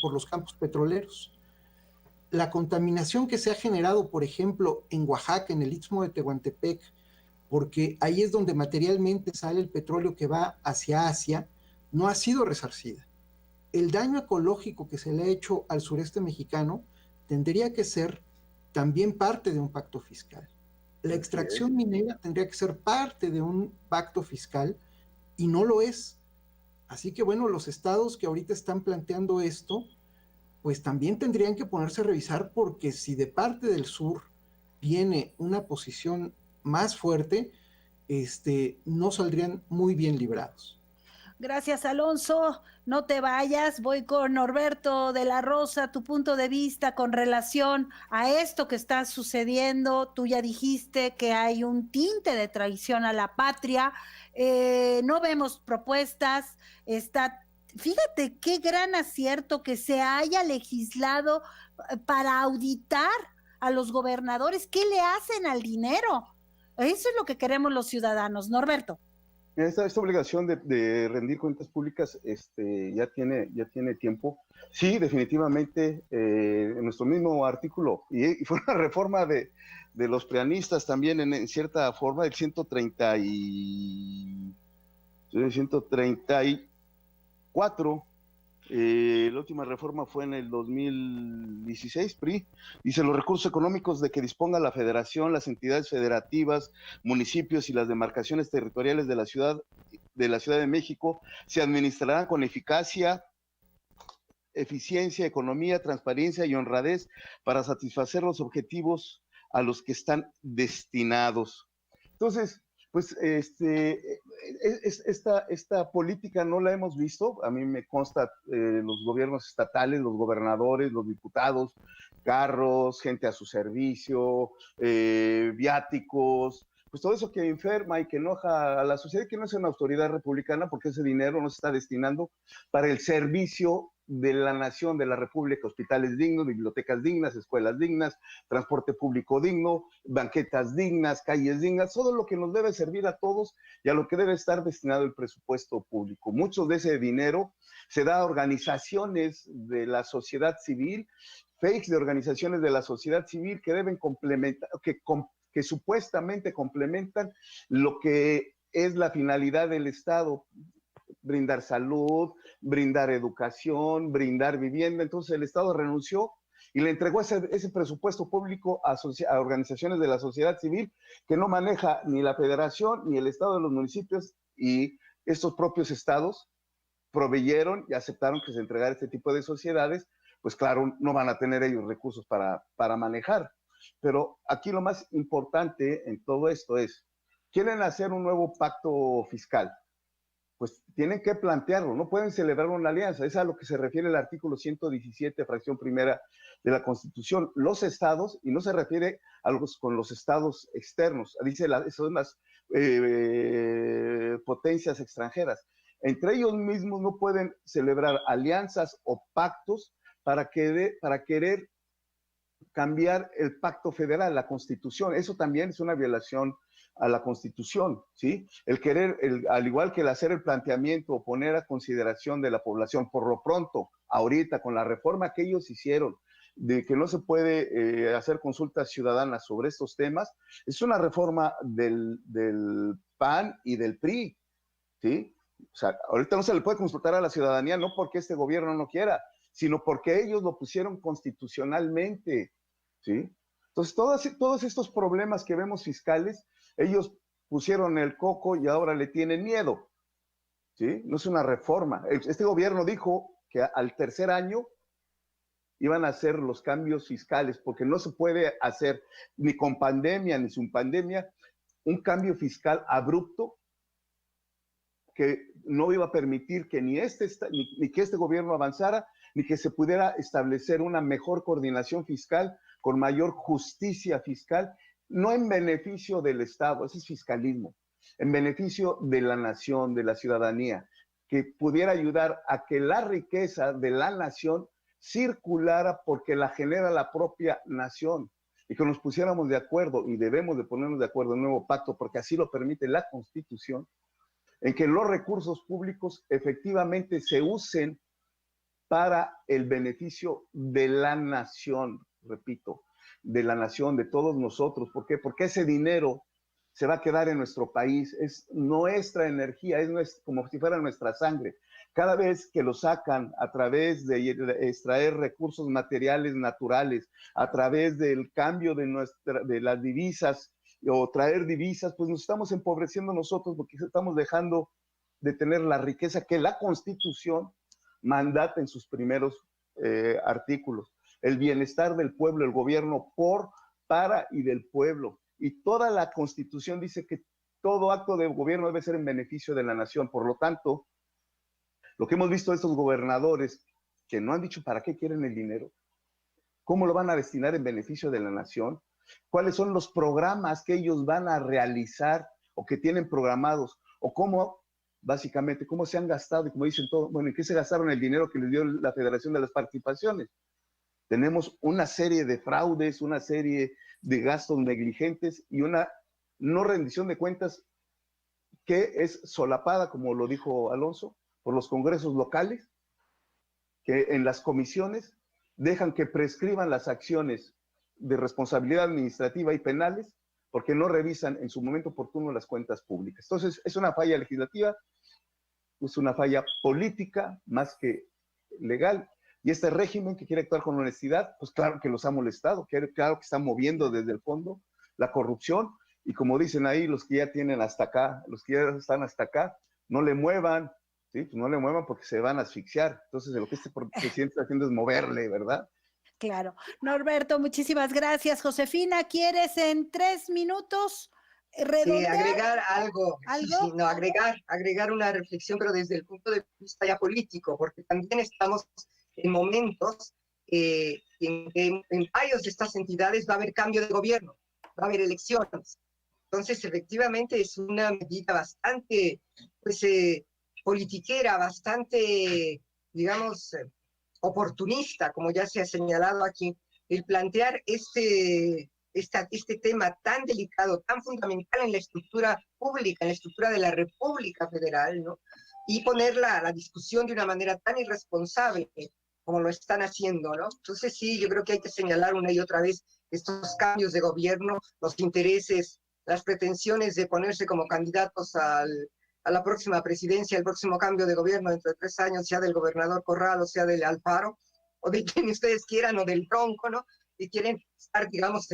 por los campos petroleros. La contaminación que se ha generado, por ejemplo, en Oaxaca, en el Istmo de Tehuantepec, porque ahí es donde materialmente sale el petróleo que va hacia Asia, no ha sido resarcida. El daño ecológico que se le ha hecho al sureste mexicano tendría que ser también parte de un pacto fiscal. La extracción minera tendría que ser parte de un pacto fiscal y no lo es. Así que bueno, los estados que ahorita están planteando esto, pues también tendrían que ponerse a revisar, porque si de parte del sur viene una posición más fuerte, no saldrían muy bien librados. Gracias, Alonso. No te vayas. Voy con Norberto de la Rosa. Tu punto de vista con relación a esto que está sucediendo. Tú ya dijiste que hay un tinte de traición a la patria. No vemos propuestas. Fíjate qué gran acierto que se haya legislado para auditar a los gobernadores. ¿Qué le hacen al dinero? Eso es lo que queremos los ciudadanos. Norberto. Esta obligación de rendir cuentas públicas ya tiene tiempo. Sí, definitivamente, en nuestro mismo artículo, y fue una reforma de los prianistas también en cierta forma, del 134, la última reforma fue en el 2016, PRI, dice: los recursos económicos de que disponga la federación, las entidades federativas, municipios y las demarcaciones territoriales de la Ciudad de México se administrarán con eficacia, eficiencia, economía, transparencia y honradez para satisfacer los objetivos a los que están destinados. Entonces, pues esta política no la hemos visto. A mí me consta los gobiernos estatales, los gobernadores, los diputados, carros, gente a su servicio, viáticos, pues todo eso que enferma y que enoja a la sociedad, que no es una autoridad republicana, porque ese dinero no se está destinando para el servicio de la nación, de la república: hospitales dignos, bibliotecas dignas, escuelas dignas, transporte público digno, banquetas dignas, calles dignas, todo lo que nos debe servir a todos y a lo que debe estar destinado el presupuesto público. Mucho de ese dinero se da a organizaciones de la sociedad civil, fakes de organizaciones de la sociedad civil que deben complementar, que supuestamente complementan lo que es la finalidad del Estado: brindar salud, brindar educación, brindar vivienda. Entonces el Estado renunció y le entregó ese presupuesto público a organizaciones de la sociedad civil que no maneja ni la federación ni el Estado de los municipios, y estos propios estados proveyeron y aceptaron que se entregara este tipo de sociedades. Pues claro, no van a tener ellos recursos para manejar. Pero aquí lo más importante en todo esto es, ¿quieren hacer un nuevo pacto fiscal? Pues tienen que plantearlo, no pueden celebrar una alianza. Es a lo que se refiere el artículo 117, fracción primera de la Constitución. Los estados, y no se refiere con los estados externos, dice son las potencias extranjeras. Entre ellos mismos no pueden celebrar alianzas o pactos para querer cambiar el pacto federal, la Constitución. Eso también es una violación a la Constitución, ¿sí? El querer, al igual que el hacer el planteamiento o poner a consideración de la población, por lo pronto, ahorita, con la reforma que ellos hicieron, de que no se puede hacer consultas ciudadanas sobre estos temas, es una reforma del PAN y del PRI, ¿sí? O sea, ahorita no se le puede consultar a la ciudadanía, no porque este gobierno no quiera, sino porque ellos lo pusieron constitucionalmente, ¿sí? Entonces, todos estos problemas que vemos fiscales, ellos pusieron el coco y ahora le tienen miedo, ¿sí? No es una reforma. Este gobierno dijo que al tercer año iban a hacer los cambios fiscales, porque no se puede hacer ni con pandemia ni sin pandemia un cambio fiscal abrupto que no iba a permitir que ni que este gobierno avanzara, ni que se pudiera establecer una mejor coordinación fiscal con mayor justicia fiscal, no en beneficio del Estado, ese es fiscalismo, en beneficio de la nación, de la ciudadanía, que pudiera ayudar a que la riqueza de la nación circulara porque la genera la propia nación, y que nos pusiéramos de acuerdo, y debemos de ponernos de acuerdo en un nuevo pacto, porque así lo permite la Constitución, en que los recursos públicos efectivamente se usen para el beneficio de la nación, repito, de la nación, de todos nosotros. ¿Por qué? Porque ese dinero se va a quedar en nuestro país, es nuestra energía, es como si fuera nuestra sangre. Cada vez que lo sacan a través de extraer recursos materiales naturales, a través del cambio de las divisas, o traer divisas, pues nos estamos empobreciendo nosotros porque estamos dejando de tener la riqueza que la Constitución mandata en sus primeros artículos. El bienestar del pueblo, el gobierno por, para y del pueblo. Y toda la Constitución dice que todo acto de gobierno debe ser en beneficio de la nación. Por lo tanto, lo que hemos visto de estos gobernadores que no han dicho para qué quieren el dinero, cómo lo van a destinar en beneficio de la nación, cuáles son los programas que ellos van a realizar o que tienen programados, o cómo, básicamente, cómo se han gastado, y como dicen todos, bueno, ¿en qué se gastaron el dinero que les dio la Federación de las Participaciones? Tenemos una serie de fraudes, una serie de gastos negligentes y una no rendición de cuentas que es solapada, como lo dijo Alonso, por los congresos locales, que en las comisiones dejan que prescriban las acciones de responsabilidad administrativa y penales porque no revisan en su momento oportuno las cuentas públicas. Entonces, es una falla legislativa, es una falla política más que legal. Y este régimen que quiere actuar con honestidad, pues claro que los ha molestado, claro que está moviendo desde el fondo la corrupción. Y como dicen ahí, los que ya tienen hasta acá, los que ya están hasta acá, no le muevan, ¿sí? Pues no le muevan porque se van a asfixiar. Entonces, lo que este presidente está haciendo es moverle, ¿verdad? Claro. Norberto, muchísimas gracias. Josefina, ¿quieres en 3 minutos redondear? Agregar algo, ¿Algo? Sí, no, agregar una reflexión, pero desde el punto de vista ya político, porque también estamos en momentos en que en varias de estas entidades va a haber cambio de gobierno, va a haber elecciones. Entonces, efectivamente, es una medida bastante, pues, politiquera, bastante, digamos, oportunista, como ya se ha señalado aquí, el plantear este tema tan delicado, tan fundamental en la estructura pública, en la estructura de la República Federal, ¿no? Y poner la discusión de una manera tan irresponsable como lo están haciendo, ¿no? Entonces sí, yo creo que hay que señalar una y otra vez estos cambios de gobierno, los intereses, las pretensiones de ponerse como candidatos a la próxima presidencia, el próximo cambio de gobierno dentro de 3 años, sea del gobernador Corral, o sea del Alfaro, o de quien ustedes quieran, o del Bronco, ¿no? Y quieren estar, digamos,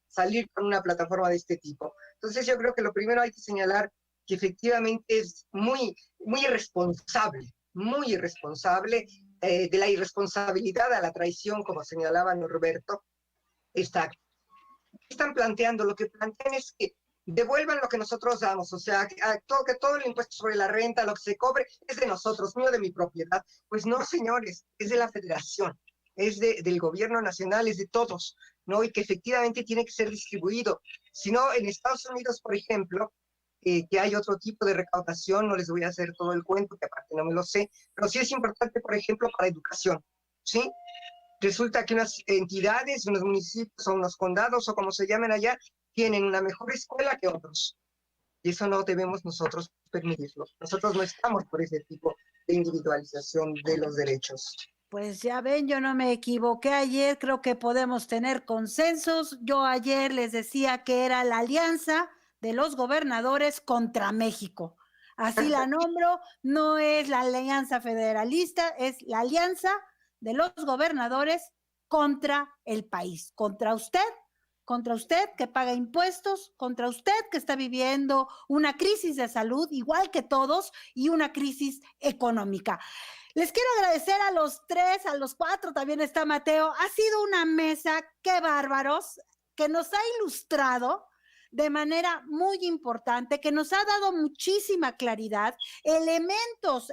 salir con una plataforma de este tipo. Entonces yo creo que lo primero hay que señalar que efectivamente es muy irresponsable, de la irresponsabilidad a la traición, como señalaba Norberto, están planteando, lo que plantean es que devuelvan lo que nosotros damos, o sea, que todo el impuesto sobre la renta, lo que se cobre, es de nosotros, mío, de mi propiedad. Pues no, señores, es de la federación, es del gobierno nacional, es de todos, ¿no? Y que efectivamente tiene que ser distribuido. Si no, en Estados Unidos, por ejemplo, que hay otro tipo de recaudación, no les voy a hacer todo el cuento, que aparte no me lo sé, pero sí es importante, por ejemplo, para educación, ¿sí? resulta que unas entidades, unos municipios o unos condados o como se llamen allá, tienen una mejor escuela que otros. Y eso no debemos nosotros permitirlo. Nosotros no estamos por ese tipo de individualización de los derechos. Pues ya ven, yo no me equivoqué ayer, creo que podemos tener consensos. Yo ayer les decía que era la alianza de los gobernadores contra México. Así la nombro, no es la alianza federalista, es la alianza de los gobernadores contra el país, contra usted que paga impuestos, contra usted que está viviendo una crisis de salud, igual que todos, y una crisis económica. Les quiero agradecer a los 3, a los 4, también está Mateo. Ha sido una mesa, qué bárbaros, que nos ha ilustrado de manera muy importante, que nos ha dado muchísima claridad, elementos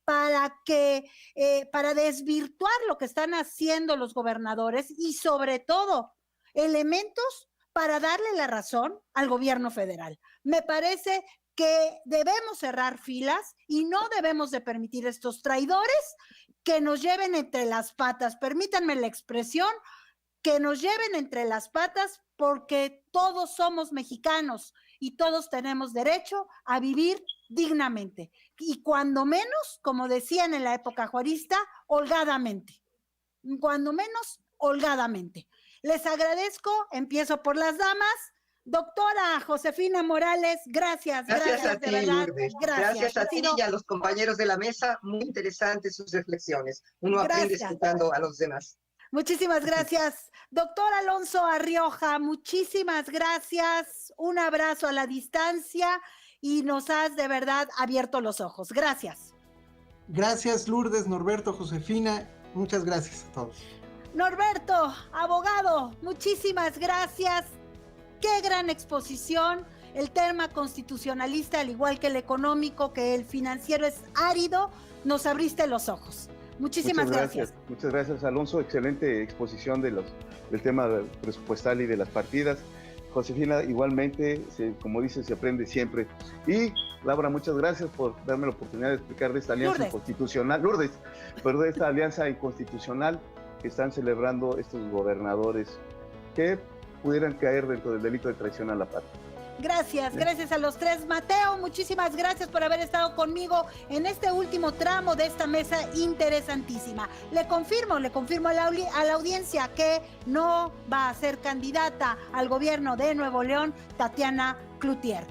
para desvirtuar lo que están haciendo los gobernadores y sobre todo elementos para darle la razón al gobierno federal. Me parece que debemos cerrar filas y no debemos de permitir estos traidores que nos lleven entre las patas, permítanme la expresión, que nos lleven entre las patas porque todos somos mexicanos y todos tenemos derecho a vivir dignamente. Y cuando menos, como decían en la época juarista, holgadamente. Cuando menos, holgadamente. Les agradezco, empiezo por las damas. Doctora Josefina Morales, gracias a de ti, verdad. Lourdes. Gracias. Gracias a ti y a los compañeros de la mesa. Muy interesantes sus reflexiones. Uno aprende escuchando a los demás. Muchísimas gracias. Doctor Alonso Arrioja, muchísimas gracias. Un abrazo a la distancia y nos has de verdad abierto los ojos. Gracias. Gracias, Lourdes, Norberto, Josefina. Muchas gracias a todos. Norberto, abogado, muchísimas gracias. Qué gran exposición. El tema constitucionalista, al igual que el económico, que el financiero es árido, nos abriste los ojos. Muchísimas gracias. Muchas gracias, Alonso. Excelente exposición del tema presupuestal y de las partidas. Josefina, igualmente, como dices, se aprende siempre. Y Laura, muchas gracias por darme la oportunidad de explicar de esta alianza inconstitucional. Lourdes, pero de esta alianza inconstitucional que están celebrando estos gobernadores que pudieran caer dentro del delito de traición a la patria. Gracias a los 3. Mateo, muchísimas gracias por haber estado conmigo en este último tramo de esta mesa interesantísima. Le confirmo a la audiencia que no va a ser candidata al gobierno de Nuevo León Tatiana Cloutier.